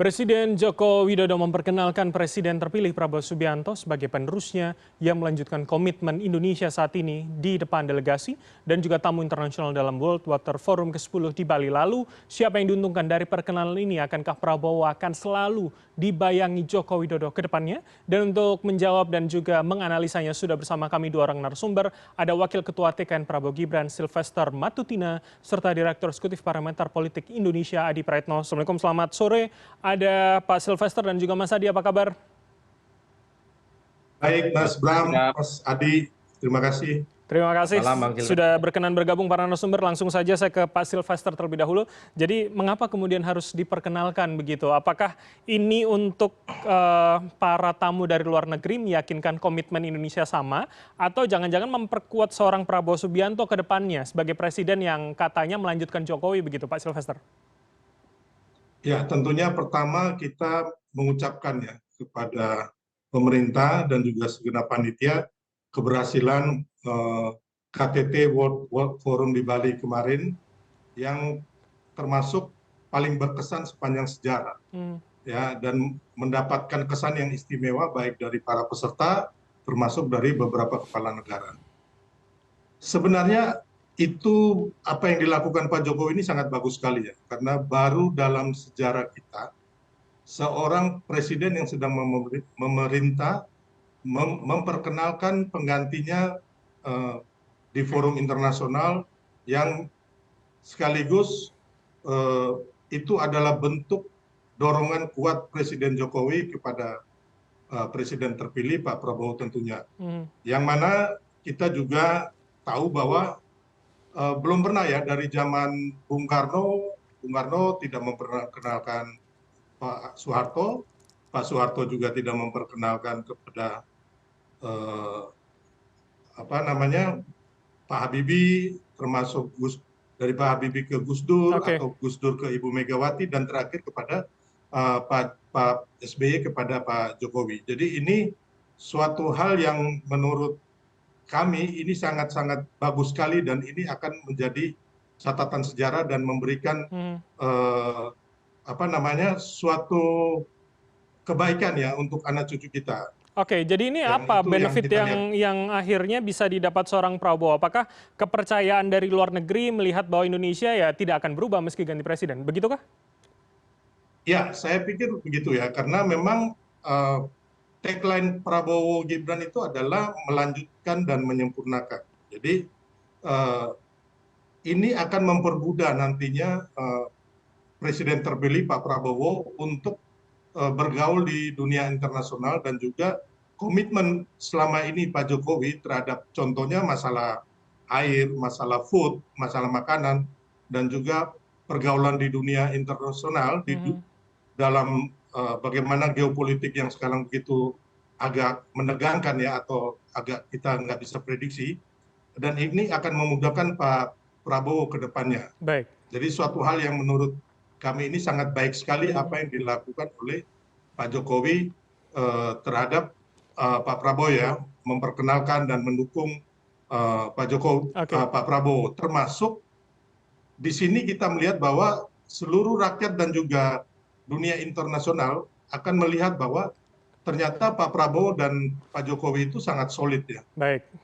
Presiden Joko Widodo memperkenalkan Presiden terpilih Prabowo Subianto sebagai penerusnya yang melanjutkan komitmen Indonesia saat ini di depan delegasi dan juga tamu internasional dalam World Water Forum ke-10 di Bali. Lalu, siapa yang diuntungkan dari perkenalan ini? Akankah Prabowo akan selalu dibayangi Joko Widodo ke depannya? Dan untuk menjawab dan juga menganalisanya sudah bersama kami dua orang narasumber. Ada Wakil Ketua TKN Prabowo Gibran Silvester Matutina serta Direktur Eksekutif Parameter Politik Indonesia Adi Praetno. Assalamualaikum, selamat sore. Ada Pak Silvester dan juga Mas Adi, apa kabar? Baik, Mas Bram, Ya, Mas Adi, terima kasih. Terima kasih malam Bang Silvester. sudah berkenan bergabung para narasumber. Langsung saja saya ke Pak Silvester terlebih dahulu. Jadi mengapa kemudian harus diperkenalkan begitu? Apakah ini untuk para tamu dari luar negeri meyakinkan komitmen Indonesia sama? Atau jangan-jangan memperkuat seorang Prabowo Subianto ke depannya sebagai presiden yang katanya melanjutkan Jokowi begitu Pak Silvester? Ya, tentunya pertama kita mengucapkan ya kepada pemerintah dan juga segenap panitia keberhasilan KTT World Forum di Bali kemarin yang termasuk paling berkesan sepanjang sejarah. Ya, dan mendapatkan kesan yang istimewa baik dari para peserta termasuk dari beberapa kepala negara. Sebenarnya itu apa yang dilakukan Pak Jokowi ini sangat bagus sekali ya, karena baru dalam sejarah kita seorang presiden yang sedang memerintah memperkenalkan penggantinya di forum internasional yang sekaligus itu adalah bentuk dorongan kuat Presiden Jokowi kepada Presiden terpilih Pak Prabowo tentunya. Yang mana kita juga tahu bahwa belum pernah ya dari zaman Bung Karno tidak memperkenalkan Pak Soeharto juga tidak memperkenalkan kepada Pak Habibie, termasuk dari Pak Habibie ke Gus Dur atau Gus Dur ke Ibu Megawati dan terakhir kepada Pak SBY kepada Pak Jokowi. Jadi ini suatu hal yang menurut kami ini sangat-sangat bagus sekali dan ini akan menjadi catatan sejarah dan memberikan suatu kebaikan ya untuk anak cucu kita. Oke, jadi ini apa benefit yang akhirnya bisa didapat seorang Prabowo? Apakah kepercayaan dari luar negeri melihat bahwa Indonesia ya tidak akan berubah meski ganti presiden, begitukah? Ya, saya pikir begitu ya, karena memang tagline Prabowo Gibran itu adalah melanjutkan dan menyempurnakan. Jadi ini akan mempermudah nantinya Presiden terpilih Pak Prabowo untuk bergaul di dunia internasional dan juga komitmen selama ini Pak Jokowi terhadap contohnya masalah air, masalah food, masalah makanan, dan juga pergaulan di dunia internasional dalam bagaimana geopolitik yang sekarang begitu agak menegangkan ya atau agak kita nggak bisa prediksi, dan ini akan memudahkan Pak Prabowo ke depannya. Baik. Jadi suatu hal yang menurut kami ini sangat baik sekali apa yang dilakukan oleh Pak Jokowi terhadap Pak Prabowo ya, memperkenalkan dan mendukung Pak Prabowo. Termasuk di sini kita melihat bahwa seluruh rakyat dan juga dunia internasional akan melihat bahwa ternyata Pak Prabowo dan Pak Jokowi itu sangat solid ya,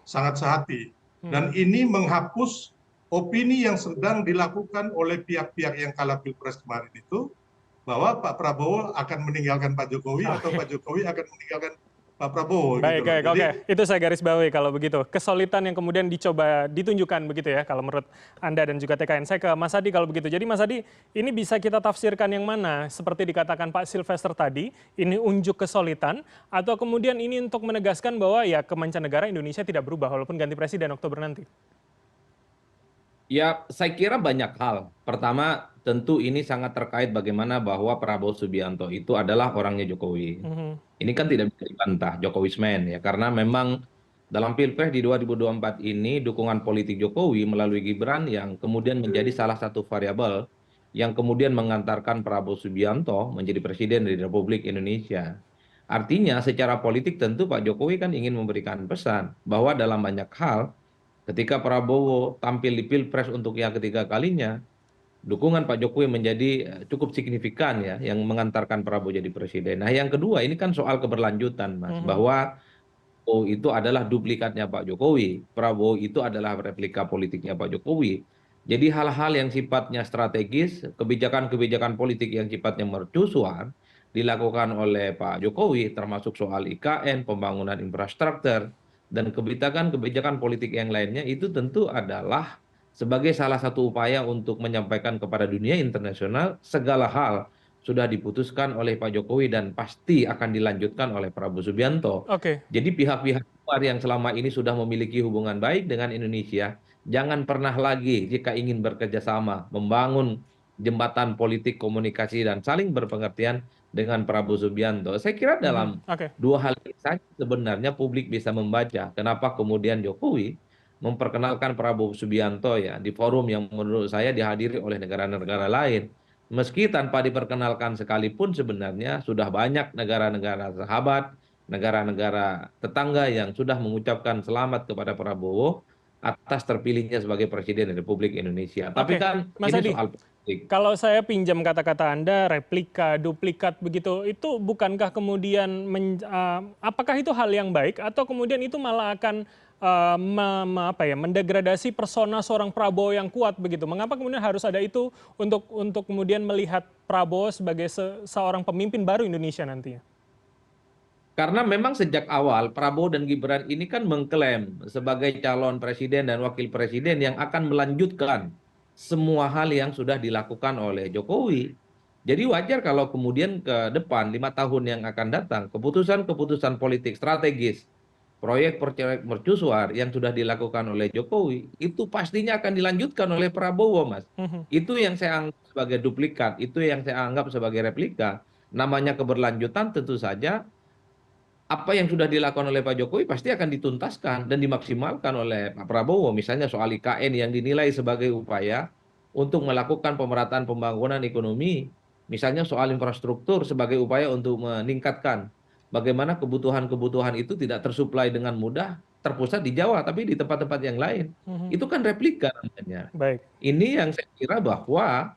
sangat sehati. Dan ini menghapus opini yang sedang dilakukan oleh pihak-pihak yang kalah pilpres kemarin itu, bahwa Pak Prabowo akan meninggalkan Pak Jokowi atau Pak Jokowi akan meninggalkan Pak Prabowo. Baik, oke. Itu saya garis bawahi kalau begitu. Kesulitan yang kemudian dicoba ditunjukkan begitu ya, kalau menurut Anda dan juga TKN. Saya ke Mas Adi kalau begitu. Jadi Mas Adi, ini bisa kita tafsirkan yang mana? Seperti dikatakan Pak Silvester tadi, ini unjuk kesulitan, atau kemudian ini untuk menegaskan bahwa ya kemancanegara Indonesia tidak berubah walaupun ganti presiden Oktober nanti? Ya, saya kira banyak hal. Pertama, tentu ini sangat terkait bagaimana bahwa Prabowo Subianto itu adalah orangnya Jokowi. Ini kan tidak bisa dibantah, Jokowismen ya, karena memang dalam Pilpres di 2024 ini dukungan politik Jokowi melalui Gibran yang kemudian menjadi salah satu variabel yang kemudian mengantarkan Prabowo Subianto menjadi presiden dari Republik Indonesia. Artinya secara politik tentu Pak Jokowi kan ingin memberikan pesan bahwa dalam banyak hal ketika Prabowo tampil di Pilpres untuk yang ketiga kalinya, dukungan Pak Jokowi menjadi cukup signifikan ya, yang mengantarkan Prabowo jadi presiden. Nah, yang kedua ini kan soal keberlanjutan, Mas, Mhm. bahwa Prabowo itu adalah duplikatnya Pak Jokowi. Prabowo itu adalah replika politiknya Pak Jokowi. Jadi hal-hal yang sifatnya strategis, kebijakan-kebijakan politik yang sifatnya mercusuar dilakukan oleh Pak Jokowi, termasuk soal IKN, pembangunan infrastruktur, dan kebijakan-kebijakan politik yang lainnya itu tentu adalah sebagai salah satu upaya untuk menyampaikan kepada dunia internasional segala hal sudah diputuskan oleh Pak Jokowi dan pasti akan dilanjutkan oleh Prabowo Subianto. Oke. Jadi pihak-pihak luar yang selama ini sudah memiliki hubungan baik dengan Indonesia, jangan pernah lagi jika ingin bekerja sama, membangun jembatan politik komunikasi dan saling berpengertian dengan Prabowo Subianto. Saya kira Mhm. dalam Oke. dua hal ini saja sebenarnya publik bisa membaca kenapa kemudian Jokowi memperkenalkan Prabowo Subianto ya di forum yang menurut saya dihadiri oleh negara-negara lain. Meski tanpa diperkenalkan sekalipun sebenarnya sudah banyak negara-negara sahabat, negara-negara tetangga yang sudah mengucapkan selamat kepada Prabowo atas terpilihnya sebagai Presiden Republik Indonesia. Tapi Oke, kan Mas ini Adi, soal politik. kalau saya pinjam kata-kata Anda, replika, duplikat begitu, itu bukankah kemudian apakah itu hal yang baik atau kemudian itu malah akan apa ya, mendegradasi persona seorang Prabowo yang kuat begitu? Mengapa kemudian harus ada itu untuk kemudian melihat Prabowo sebagai seorang pemimpin baru Indonesia nantinya? Karena memang sejak awal Prabowo dan Gibran ini kan mengklaim sebagai calon presiden dan wakil presiden yang akan melanjutkan semua hal yang sudah dilakukan oleh Jokowi. Jadi wajar kalau kemudian ke depan 5 tahun yang akan datang keputusan-keputusan politik strategis, proyek-proyek mercusuar yang sudah dilakukan oleh Jokowi itu pastinya akan dilanjutkan oleh Prabowo, Mas. Mhm. Itu yang saya anggap sebagai duplikat, itu yang saya anggap sebagai replika. Namanya keberlanjutan tentu saja apa yang sudah dilakukan oleh Pak Jokowi pasti akan dituntaskan dan dimaksimalkan oleh Pak Prabowo. Misalnya soal IKN yang dinilai sebagai upaya untuk melakukan pemerataan pembangunan ekonomi. Misalnya soal infrastruktur sebagai upaya untuk meningkatkan bagaimana kebutuhan-kebutuhan itu tidak tersuplai dengan mudah terpusat di Jawa, tapi di tempat-tempat yang lain. Mhm. Itu kan replika namanya. Baik. Ini yang saya kira bahwa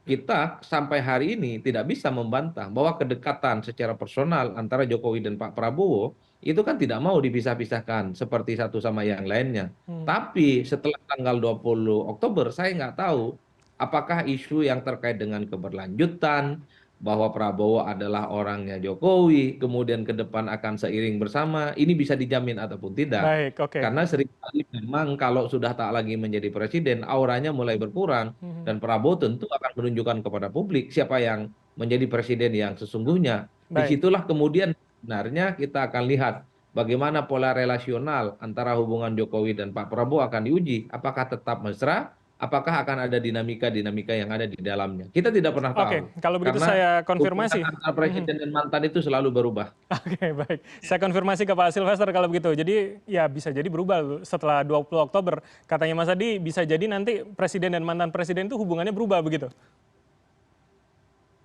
kita sampai hari ini tidak bisa membantah bahwa kedekatan secara personal antara Jokowi dan Pak Prabowo itu kan tidak mau dipisah-pisahkan seperti satu sama yang lainnya. Mhm. Tapi setelah tanggal 20 Oktober saya nggak tahu apakah isu yang terkait dengan keberlanjutan, bahwa Prabowo adalah orangnya Jokowi, kemudian ke depan akan seiring bersama, ini bisa dijamin ataupun tidak. Baik, oke. Karena seringkali memang kalau sudah tak lagi menjadi presiden, auranya mulai berkurang. Mhm. Dan Prabowo tentu akan menunjukkan kepada publik siapa yang menjadi presiden yang sesungguhnya. Baik. Disitulah kemudian sebenarnya kita akan lihat bagaimana pola relasional antara hubungan Jokowi dan Pak Prabowo akan diuji. Apakah tetap mesra? Apakah akan ada dinamika-dinamika yang ada di dalamnya? Kita tidak pernah tahu. Oke, kalau begitu Karena saya hubungan konfirmasi. antara Mhm. presiden dan mantan itu selalu berubah. Oke, baik. Saya konfirmasi ke Pak Silvester kalau begitu. Jadi ya bisa jadi berubah setelah 20 Oktober. Katanya Mas Adi bisa jadi nanti presiden dan mantan presiden itu hubungannya berubah begitu.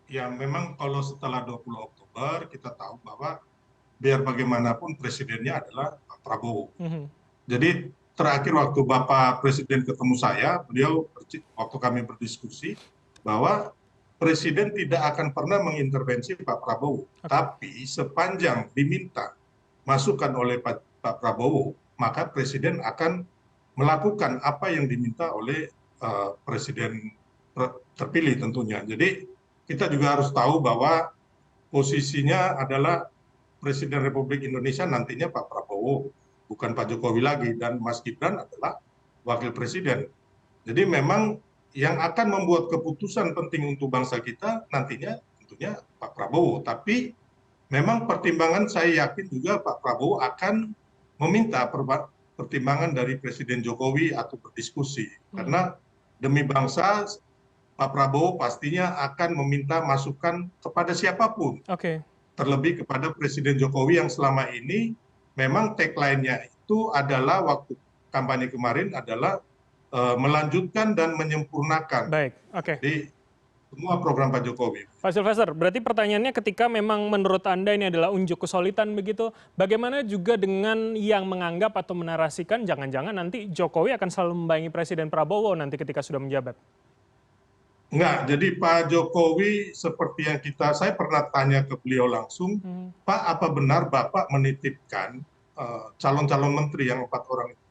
Ya memang kalau setelah 20 Oktober kita tahu bahwa biar bagaimanapun presidennya adalah Pak Prabowo. Mhm. Jadi terakhir waktu Bapak Presiden ketemu saya, beliau waktu kami berdiskusi bahwa Presiden tidak akan pernah mengintervensi Pak Prabowo, tapi sepanjang diminta masukan oleh Pak Prabowo, maka Presiden akan melakukan apa yang diminta oleh Presiden terpilih tentunya. Jadi kita juga harus tahu bahwa posisinya adalah Presiden Republik Indonesia nantinya Pak Prabowo, bukan Pak Jokowi lagi, dan Mas Gibran adalah wakil presiden. Jadi memang yang akan membuat keputusan penting untuk bangsa kita nantinya tentunya Pak Prabowo. Tapi memang pertimbangan saya yakin juga Pak Prabowo akan meminta pertimbangan dari Presiden Jokowi atau berdiskusi. Karena demi bangsa Pak Prabowo pastinya akan meminta masukan kepada siapapun. Oke. Terlebih kepada Presiden Jokowi yang selama ini memang tagline-nya itu adalah waktu kampanye kemarin adalah melanjutkan dan menyempurnakan Baik, oke. di semua program Pak Jokowi. Pak Silvester, berarti pertanyaannya ketika memang menurut Anda ini adalah unjuk kesulitan begitu, bagaimana juga dengan yang menganggap atau menarasikan jangan-jangan nanti Jokowi akan selalu membayangi Presiden Prabowo nanti ketika sudah menjabat? Enggak, jadi Pak Jokowi seperti yang saya pernah tanya ke beliau langsung, Pak, apa benar Bapak menitipkan calon-calon menteri yang 4 orang itu?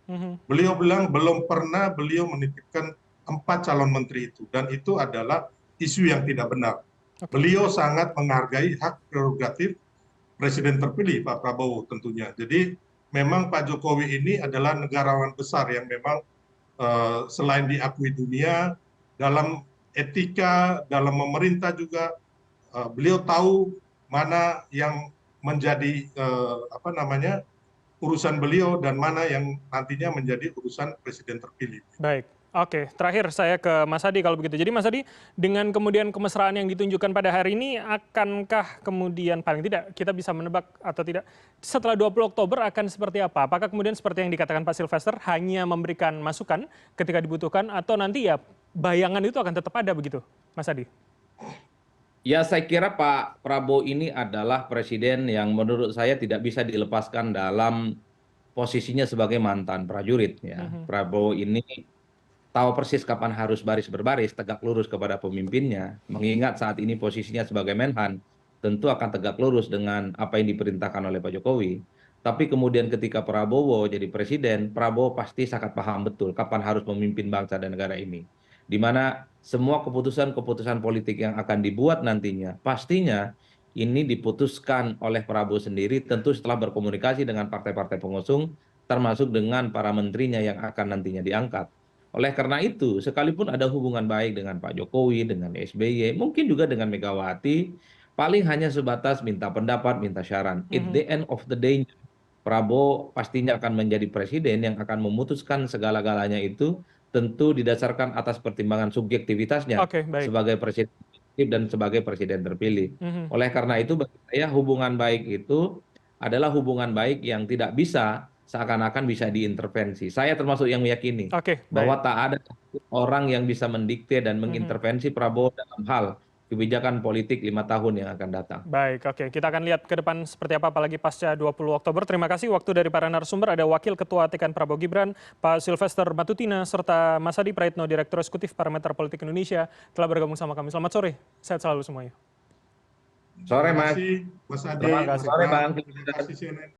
Beliau bilang belum pernah beliau menitipkan 4 calon menteri itu, dan itu adalah isu yang tidak benar. Beliau sangat menghargai hak prerogatif Presiden terpilih Pak Prabowo tentunya. Jadi memang Pak Jokowi ini adalah negarawan besar yang memang selain diakui dunia, dalam etika, dalam memerintah juga beliau tahu mana yang menjadi urusan beliau dan mana yang nantinya menjadi urusan presiden terpilih. Baik, oke. Terakhir saya ke Mas Adi kalau begitu. Jadi Mas Adi, dengan kemudian kemesraan yang ditunjukkan pada hari ini, akankah kemudian paling tidak kita bisa menebak atau tidak, setelah 20 Oktober akan seperti apa? Apakah kemudian seperti yang dikatakan Pak Sylvester, hanya memberikan masukan ketika dibutuhkan, atau nanti ya bayangan itu akan tetap ada begitu, Mas Adi? Ya, saya kira Pak Prabowo ini adalah presiden yang menurut saya tidak bisa dilepaskan dalam posisinya sebagai mantan prajurit. Ya. Prabowo ini tahu persis kapan harus baris berbaris, tegak lurus kepada pemimpinnya, mengingat saat ini posisinya sebagai Menhan, tentu akan tegak lurus dengan apa yang diperintahkan oleh Pak Jokowi. Tapi kemudian ketika Prabowo jadi presiden, Prabowo pasti sangat paham betul kapan harus memimpin bangsa dan negara ini. Di mana semua keputusan-keputusan politik yang akan dibuat nantinya, pastinya ini diputuskan oleh Prabowo sendiri, tentu setelah berkomunikasi dengan partai-partai pengusung, termasuk dengan para menterinya yang akan nantinya diangkat. Oleh karena itu, sekalipun ada hubungan baik dengan Pak Jokowi, dengan SBY, mungkin juga dengan Megawati, paling hanya sebatas minta pendapat, minta saran. At the end of the day, Prabowo pastinya akan menjadi presiden yang akan memutuskan segala-galanya itu tentu didasarkan atas pertimbangan subjektivitasnya Oke, baik. sebagai presiden dan sebagai presiden terpilih. Oleh karena itu, bagi saya hubungan baik itu adalah hubungan baik yang tidak bisa seakan-akan bisa diintervensi. Saya termasuk yang meyakini Oke, bahwa baik. tak ada orang yang bisa mendikte dan mengintervensi Prabowo dalam hal kebijakan politik 5 tahun yang akan datang. Baik, oke. Kita akan lihat ke depan seperti apa, apalagi pasca 20 Oktober. Terima kasih waktu dari para narasumber. Ada Wakil Ketua TKN Prabowo Gibran, Pak Sylvester Matutina, serta Mas Adi Praitno, Direktur Eksekutif Parameter Politik Indonesia, telah bergabung sama kami. Selamat sore. Sehat selalu semuanya. Sore, Terima Mas. kasih, Mas Adi. Terima kasih. Sore, Bang. Terima kasih, CNN.